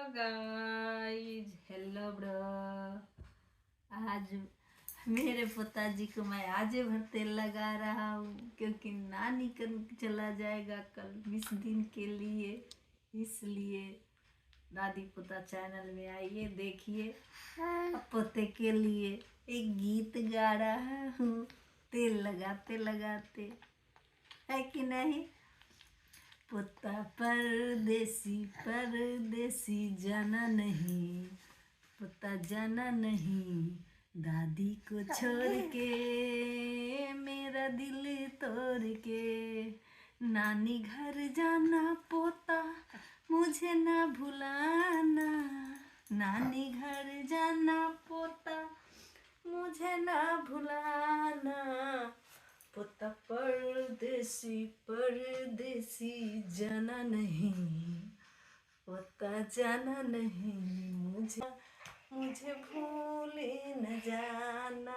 Guys, hello bro. आज मेरे पिताजी को मैं आज भर तेल लगा रहा हूँ क्योंकि नानी का चला जाएगा कल 20 दिन के लिए। इसलिए दादी पोता चैनल में आइए, देखिए। पोते के लिए एक गीत गा रहा हूँ तेल लगाते लगाते, है कि नहीं। पोता परदेसी परदेसी जाना नहीं, पोता जाना नहीं, दादी को छोड़ के मेरा दिल तोड़ के। नानी घर जाना पोता मुझे ना भुलाना, नानी घर जाना पोता मुझे ना भुलाना। पोता परदेसी परदेसी जाना नहीं, पोता जाना नहीं, मुझे भूले न जाना।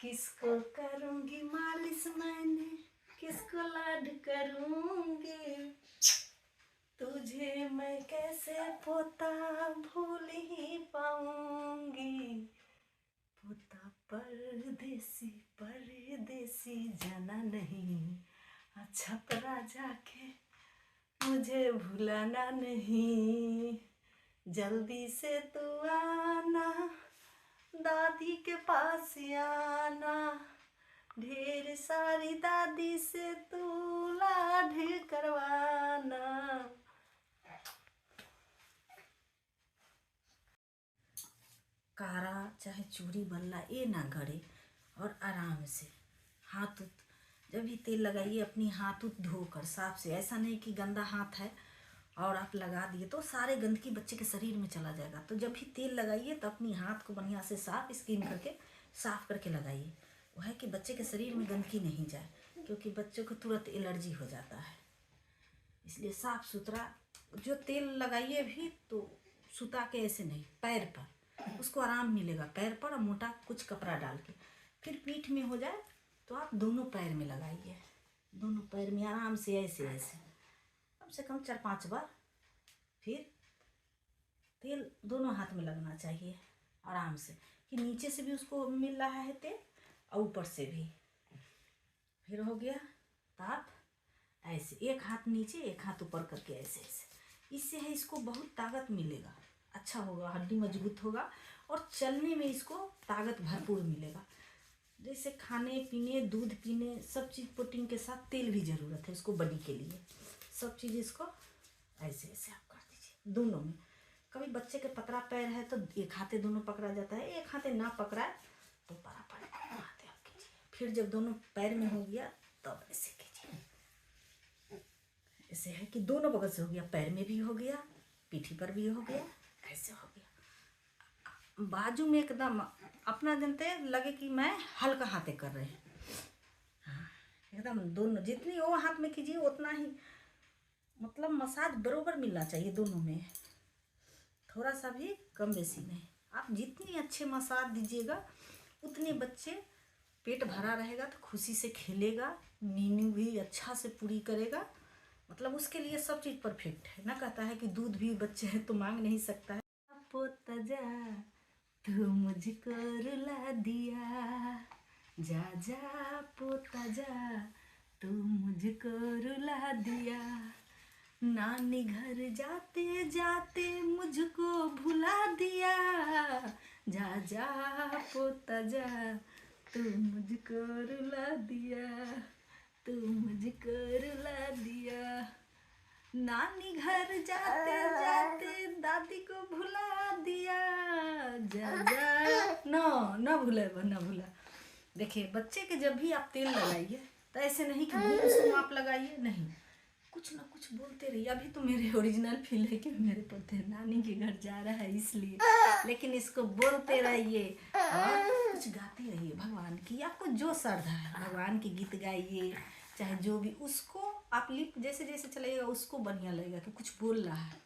किसको करूँगी मालिश मैंने, किसको लाड करूँगी, तुझे मैं कैसे पोता भूल ही पाऊँगी। पोता परदेसी परदेसी जाना नहीं, अच्छा परा जाके मुझे भुलाना नहीं। जल्दी से तू आना, दादी के पास आना, ढेर सारी दादी से तू लाड करवाना। कारा चाहे चूड़ी बल्ला ये ना गड़े, और आराम से हाथ जब भी तेल लगाइए अपनी हाथ धोकर साफ से। ऐसा नहीं कि गंदा हाथ है और आप लगा दिए तो सारे गंदगी बच्चे के शरीर में चला जाएगा। तो जब भी तेल लगाइए तो अपनी हाथ को बढ़िया से साफ स्किन करके साफ करके लगाइए। वो है कि बच्चे के शरीर में गंदगी नहीं जाए, क्योंकि बच्चों को तुरंत एलर्जी हो जाता है। इसलिए साफ सुथरा जो तेल लगाइए भी तो सुता के ऐसे नहीं, पैर पर, उसको आराम मिलेगा पैर पर। और मोटा कुछ कपड़ा डाल के फिर पीठ में हो जाए तो आप दोनों पैर में लगाइए, दोनों पैर में आराम से ऐसे ऐसे कम से कम 4-5 बार। फिर तेल दोनों हाथ में लगना चाहिए आराम से, कि नीचे से भी उसको मिल रहा है तेल और ऊपर से भी। फिर हो गया तो आप ऐसे एक हाथ नीचे एक हाथ ऊपर करके ऐसे ऐसे। इससे है इसको बहुत ताकत मिलेगा, अच्छा होगा, हड्डी मजबूत होगा और चलने में इसको ताकत भरपूर मिलेगा। जैसे खाने पीने दूध पीने सब चीज़ प्रोटीन के साथ तेल भी ज़रूरत है इसको बॉडी के लिए। सब चीज़ इसको ऐसे ऐसे आप कर दीजिए दोनों में। कभी बच्चे के पतला पैर है तो एक हाथे दोनों पकड़ा जाता है, एक हाथे ना पकड़ा तो बड़ा हाथे आप कीजिए। फिर जब दोनों पैर में हो गया तब ऐसे कीजिए। ऐसे है कि दोनों बगल से हो गया, पैर में भी हो गया, पीठी पर भी हो गया, ऐसे हो गया। बाजू में एकदम अपना जनते लगे कि मैं हल्का हाथे कर रहे हैं। हाँ, एकदम दोनों जितनी वो हाथ में कीजिए उतना ही मतलब मसाज बरोबर मिलना चाहिए दोनों में, थोड़ा सा भी कम बेसी नहीं। आप जितनी अच्छे मसाज दीजिएगा उतने बच्चे पेट भरा रहेगा तो खुशी से खेलेगा, नींद भी अच्छा से पूरी करेगा। मतलब उसके लिए सब चीज़ परफेक्ट है ना। कहता है कि दूध भी बच्चे हैं तो मांग नहीं सकता है। पोता जा तू मुझको रुला दिया, जा जा पोता जा तू मुझको रुला दिया। नानी घर जाते जाते मुझको भुला दिया, जा जा पोता जा तू मुझको रुला दिया, तू मुझको रुला दिया। नानी घर जाते जाते दादी को भुला दिया, जा जा। ना भूला। देखिए बच्चे के जब भी आप तेल लगाइए तो ऐसे नहीं कि मुंह आप लगाइए, नहीं, कुछ ना कुछ बोलते रहिए। अभी तो मेरे ओरिजिनल फील है कि मेरे पोते नानी के घर जा रहा है इसलिए, लेकिन इसको बोलते रहिए और कुछ गाते रहिए भगवान की। आपको जो श्रद्धा है भगवान के गीत गाइए, चाहे जो भी, उसको आप लिप जैसे जैसे चलाइएगा उसको बढ़िया लगेगा कि कुछ बोल रहा है।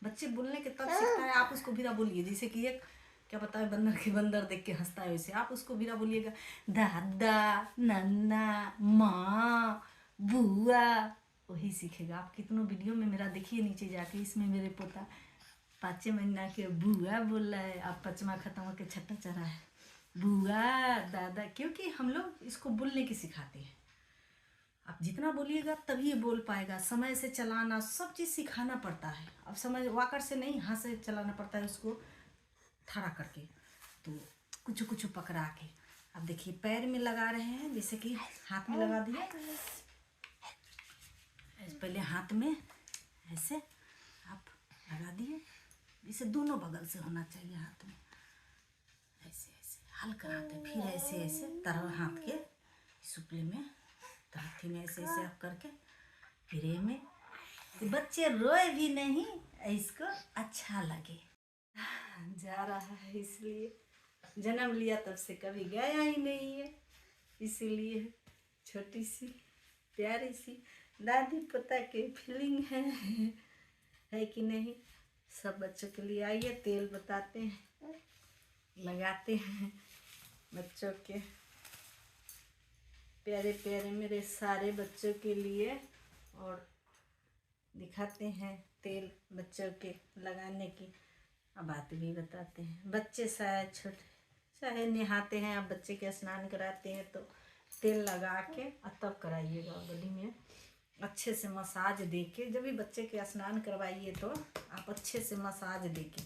बच्चे बोलने के तब सीखता है, आप उसको बिना बोलिए। जैसे कि एक क्या पता है बंदर के बंदर देख के हंसता है, वैसे आप उसको बिना बोलिएगा दादा नन्ना माँ बुआ, वही सीखेगा। आप कितनों वीडियो में मेरा देखिए नीचे जाके, इसमें मेरे पोता 5 महीना के बुआ बोल रहा है, अब 5वां खत्म होकर 6ठा चढ़ा है। बुआ दादा, क्योंकि हम लोग इसको बोलने की सिखाते हैं। आप जितना बोलिएगा तभी ये बोल पाएगा। समय से चलाना, सब चीज़ सिखाना पड़ता है। अब समझ वाकर से नहीं, हाथ से चलाना पड़ता है उसको खड़ा करके, तो कुछ कुछ पकड़ा के। अब देखिए पैर में लगा रहे हैं, जैसे कि हाथ में लगा दिया, पहले हाथ में ऐसे आप लगा दिए, इसे दोनों बगल से होना चाहिए हाथ में, ऐसे ऐसे हल्का हाथ है। फिर ऐसे ऐसे तरह हाथ के सुपले में, हाथी में ऐसे ऐसे आप करके, फिर ये में बच्चे रोए भी नहीं, इसको अच्छा लगे। जा रहा है, इसलिए जन्म लिया तब से कभी गया ही नहीं है, इसीलिए छोटी सी प्यारी सी दादी पोता की फीलिंग है कि नहीं। सब बच्चों के लिए आइए, तेल बताते हैं, लगाते हैं बच्चों के, प्यारे प्यारे मेरे सारे बच्चों के लिए, और दिखाते हैं तेल बच्चों के लगाने की। अब बात भी बताते हैं। बच्चे शायद छोटे चाहे नहाते हैं, आप बच्चे के स्नान कराते हैं तो तेल लगा के और तब कराइएगा गली में, अच्छे से मसाज दे के। जब भी बच्चे के स्नान करवाइए तो आप अच्छे से मसाज दे के,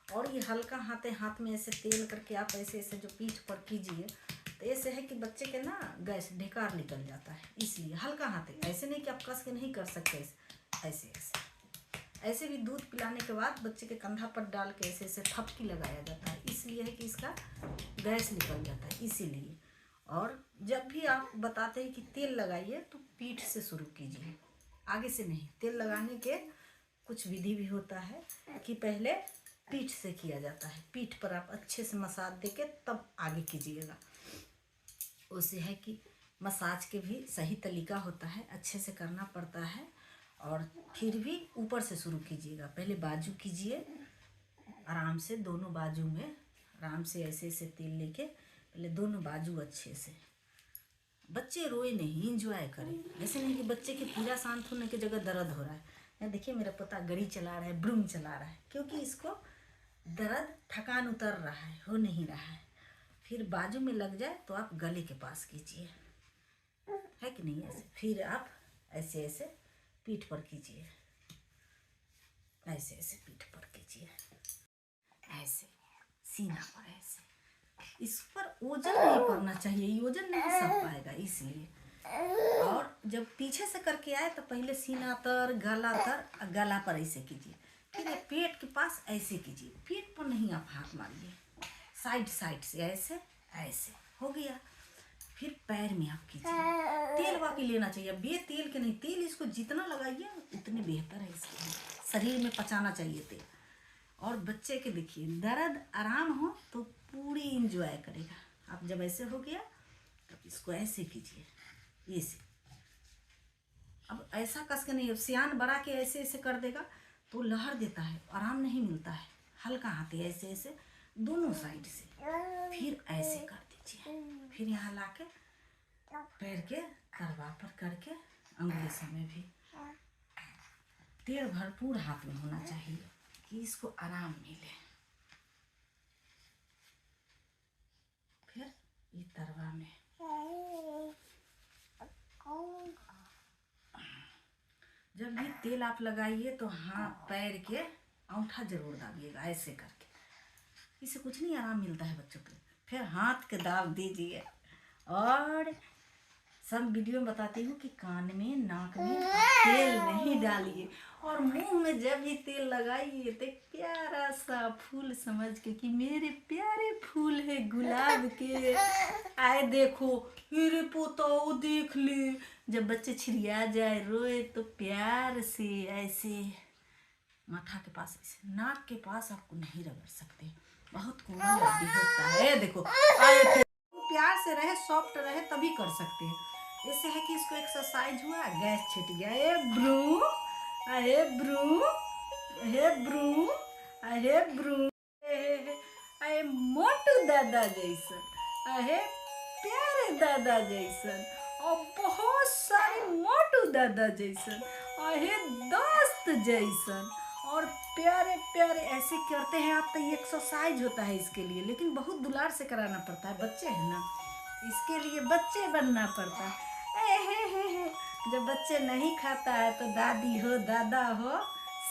और ये हल्का हाथ में ऐसे तेल करके आप ऐसे ऐसे जो पीठ पर कीजिए, तो ऐसे है कि बच्चे के ना गैस ढेकार निकल जाता है, इसलिए हल्का हाथ है। ऐसे नहीं कि आप कस के नहीं कर सकते, ऐसे ऐसे ऐसे भी दूध पिलाने के बाद बच्चे के कंधा पर डाल के ऐसे ऐसे थपकी लगाया जाता है, इसलिए है कि इसका गैस निकल जाता है, इसीलिए। और जब भी आप बताते हैं कि तेल लगाइए तो पीठ से शुरू कीजिए, आगे से नहीं। तेल लगाने के कुछ विधि भी होता है कि पहले पीठ से किया जाता है, पीठ पर आप अच्छे से मसाज देके तब आगे कीजिएगा। उससे है कि मसाज के भी सही तरीका होता है, अच्छे से करना पड़ता है। और फिर भी ऊपर से शुरू कीजिएगा, पहले बाजू कीजिए आराम से, दोनों बाजू में आराम से ऐसे ऐसे तेल लेके पहले दोनों बाजू अच्छे से। बच्चे रोए नहीं, इंजॉय करें। ऐसे नहीं कि बच्चे के पीड़ा शांत होने की जगह दर्द हो रहा है। यहाँ देखिए मेरा पोता गड़ी चला रहा है, ब्रूम चला रहा है, क्योंकि इसको दर्द थकान उतर रहा है, हो नहीं रहा है। फिर बाजू में लग जाए तो आप गले के पास कीजिए, है कि नहीं। ऐसे फिर आप ऐसे ऐसे पीठ पर कीजिए, ऐसे ऐसे पीठ पर कीजिए, ऐसे सीना पर ऐसे। इस पर ओजन नहीं पड़ना चाहिए, ओजन नहीं सह पाएगा, इसलिए। और जब पीछे से करके आए तो पहले सीना तर, गला तर, गला पर ऐसे कीजिए। फिर पेट के पास ऐसे कीजिए, पेट पर नहीं आप हाथ मारिए, साइड साइड से ऐसे ऐसे हो गया। फिर पैर में आप कीजिए, तेल वाकई लेना चाहिए, बे तेल के नहीं। तेल इसको जितना लगाइए उतने बेहतर है, इसके लिए शरीर में पचाना चाहिए तेल। और बच्चे के देखिए दर्द आराम हो तो पूरी इंजॉय करेगा। आप जब ऐसे हो गया तो इसको ऐसे कीजिए, ऐसे। अब ऐसा कस के नहीं, अब सियान बढ़ा के ऐसे ऐसे कर देगा तो लहर देता है, आराम नहीं मिलता है। हल्का हाथ है, ऐसे ऐसे दोनों साइड से, फिर ऐसे कर दीजिए। फिर यहाँ लाके पैर के करवा पर करके अंगुली में भी तेल भरपूर हाथ में होना चाहिए कि इसको आराम मिले। फिर ये तरवा में जब भी तेल आप लगाइए तो हाथ पैर के अंगूठा जरूर दाबिएगा, ऐसे करके। इससे कुछ नहीं, आराम मिलता है बच्चों को। फिर हाथ के दाब दीजिए। और सब वीडियो में बताती हूँ कि कान में, नाक में तेल नहीं डालिए, और मुंह में जब भी तेल लगाइए तो प्यारा सा फूल समझ के कि मेरे प्यारे फूल है गुलाब के, आए देखो मेरे पोताओ देख ले। जब बच्चे छिड़िया जाए, रोए, तो प्यार से ऐसे माथा के पास, ऐसे नाक के पास आपको नहीं रगड़ सकते, बहुत कोमल हड्डी होता है। देखो आए थे, प्यार से रहे, सॉफ्ट रहे, तभी कर सकते हैं। ऐसे है कि इसको एक्सरसाइज हुआ, गैस छिट गया, ए ब्रू, अरे ब्रू, हे ब्रू, अरे ब्रू, अरे मोटू दादा जैसन, अरे प्यारे दादा जैसन, और बहुत सारे मोटू दादा जैसन, अरे दोस्त जैसन, और प्यारे प्यारे ऐसे करते हैं आप, तो ये एक्सरसाइज होता है इसके लिए, लेकिन बहुत दुलार से कराना पड़ता है, बच्चे हैं ना, इसके लिए बच्चे बनना पड़ता है। हे। जब बच्चे नहीं खाता है तो दादी हो दादा हो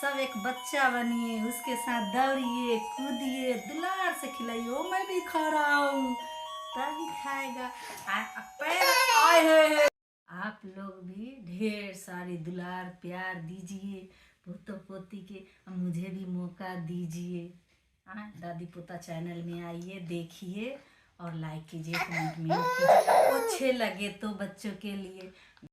सब एक बच्चा बनिए, उसके साथ दौड़िए कूदिए, दुलार से खिलाइए, ओ मैं भी खा रहा हूँ तभी खाएगा। पैर आए है। आप लोग भी ढेर सारी दुलार प्यार दीजिए पोतो पोती के, मुझे भी मौका दीजिए। दादी पोता चैनल में आइए, देखिए और लाइक कीजिए, कमेंट में कीजिए, आपको अच्छे लगे तो बच्चों के लिए।